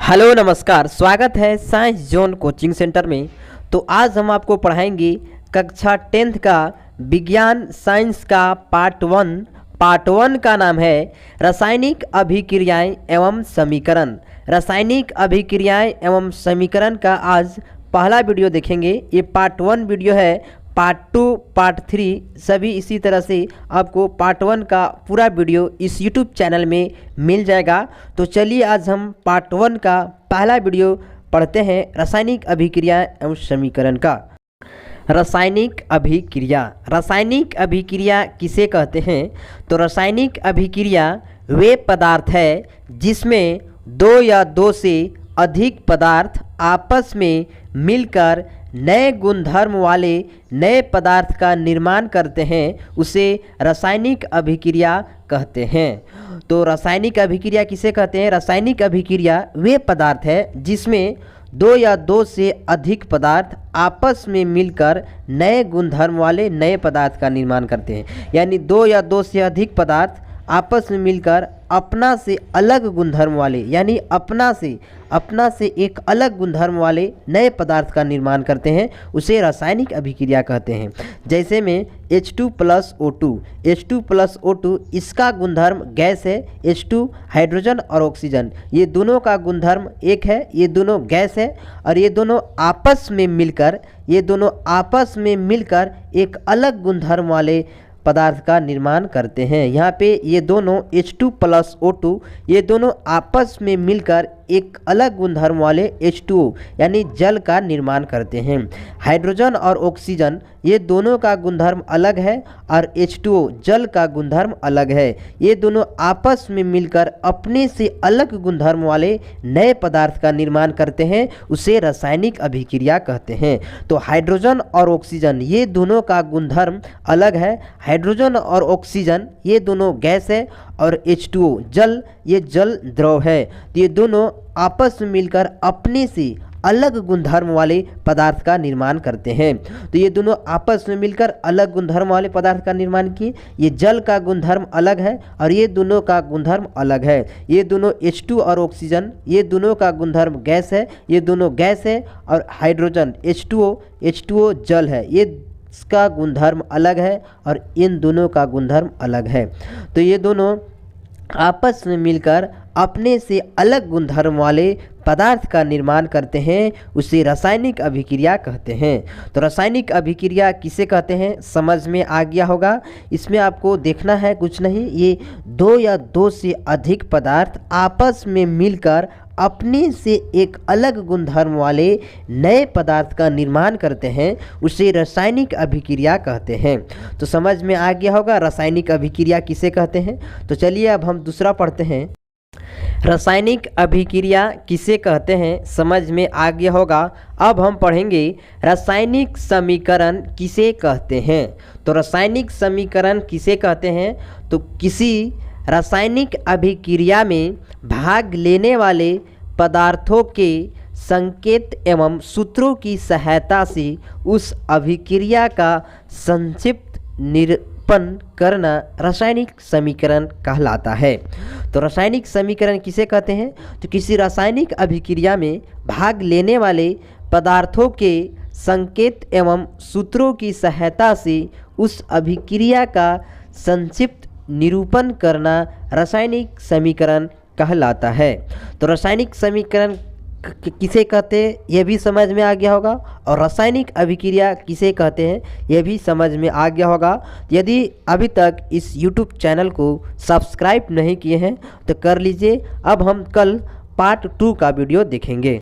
Hello नमस्कार, स्वागत है साइंस जोन कोचिंग सेंटर में। तो आज हम आपको पढ़ाएंगे कक्षा 10th का विज्ञान साइंस का पार्ट वन का नाम है रासायनिक अभिक्रियाएं एवं समीकरण। रासायनिक अभिक्रियाएं एवं समीकरण का आज पहला वीडियो देखेंगे। ये पार्ट 1 वीडियो है। पार्ट 2 पार्ट 3 सभी इसी तरह से आपको पार्ट 1 का पूरा वीडियो इस यूट्यूब चैनल में मिल जाएगा। तो चलिए आज हम पार्ट 1 का पहला वीडियो पढ़ते हैं, रासायनिक अभिक्रिया एवं समीकरण का। रासायनिक अभिक्रिया किसे कहते हैं? तो रासायनिक अभिक्रिया वे पदार्थ है जिसमें दो या दो से अधिक पदार्थ आपस में मिलकर नए गुणधर्म वाले नए पदार्थ का निर्माण करते हैं, उसे रासायनिक अभिक्रिया कहते हैं। तो रासायनिक अभिक्रिया किसे कहते हैं? रासायनिक अभिक्रिया वे पदार्थ है जिसमें दो या दो से अधिक पदार्थ आपस में मिलकर नए गुणधर्म वाले नए पदार्थ का निर्माण करते हैं। यानी दो या दो से अधिक पदार्थ आपस में मिलकर अपना से अलग गुणधर्म वाले, यानी अपना से एक अलग गुणधर्म वाले नए पदार्थ का निर्माण करते हैं, उसे रासायनिक अभिक्रिया कहते हैं। जैसे में H2+O2 इसका गुणधर्म गैस है। H2 हाइड्रोजन और ऑक्सीजन, ये दोनों का गुणधर्म एक है, ये दोनों गैस है और ये दोनों आपस में मिलकर एक अलग गुणधर्म वाले पदार्थ का निर्माण करते हैं। यहाँ पे ये दोनों H2+O2 ये दोनों आपस में मिलकर एक अलग गुणधर्म वाले H2O यानी जल का निर्माण करते हैं। हाइड्रोजन और ऑक्सीजन ये दोनों का गुणधर्म अलग है और H2O जल का गुणधर्म अलग है। ये दोनों आपस में मिलकर अपने से अलग गुणधर्म वाले नए पदार्थ का निर्माण करते हैं, उसे रासायनिक अभिक्रिया कहते हैं। तो हाइड्रोजन और ऑक्सीजन ये दोनों का गुणधर्म अलग है। हाइड्रोजन और ऑक्सीजन ये दोनों गैस है और H2O जल, ये जल द्रव है। तो ये दोनों आपस में मिलकर अपने से अलग गुणधर्म वाले पदार्थ का निर्माण करते हैं। तो ये दोनों आपस में मिलकर अलग गुणधर्म वाले पदार्थ का निर्माण किए। ये जल का गुणधर्म अलग है और ये दोनों का गुणधर्म अलग है। ये दोनों H2 और ऑक्सीजन ये दोनों का गुणधर्म गैस है, ये दोनों गैस है और हाइड्रोजन H2O जल है, ये इसका गुणधर्म अलग है और इन दोनों का गुणधर्म अलग है। तो ये दोनों आपस में मिलकर अपने से अलग गुणधर्म वाले पदार्थ का निर्माण करते हैं, उसे रासायनिक अभिक्रिया कहते हैं। तो रासायनिक अभिक्रिया किसे कहते हैं समझ में आ गया होगा। इसमें आपको देखना है कुछ नहीं, ये दो या दो से अधिक पदार्थ आपस में मिलकर अपने से एक अलग गुणधर्म वाले नए पदार्थ का निर्माण करते हैं, उसे रासायनिक अभिक्रिया कहते हैं। तो समझ में आ गया होगा रासायनिक अभिक्रिया किसे कहते हैं। तो चलिए अब हम दूसरा पढ़ते हैं। रासायनिक अभिक्रिया किसे कहते हैं समझ में आ गया होगा। अब हम पढ़ेंगे रासायनिक समीकरण किसे कहते हैं। तो रासायनिक समीकरण किसे कहते हैं? तो किसी रासायनिक अभिक्रिया में भाग लेने वाले पदार्थों के संकेत एवं सूत्रों की सहायता से उस अभिक्रिया का संक्षिप्त निरूपण करना रासायनिक समीकरण कहलाता है। तो रासायनिक समीकरण किसे कहते हैं? तो किसी रासायनिक अभिक्रिया में भाग लेने वाले पदार्थों के संकेत एवं सूत्रों की सहायता से उस अभिक्रिया का संक्षिप्त निरूपण करना रासायनिक समीकरण कहलाता है। तो रासायनिक समीकरण किसे कहते हैं यह भी समझ में आ गया होगा और रासायनिक अभिक्रिया किसे कहते हैं यह भी समझ में आ गया होगा। यदि अभी तक इस YouTube चैनल को सब्सक्राइब नहीं किए हैं तो कर लीजिए। अब हम कल पार्ट 2 का वीडियो देखेंगे।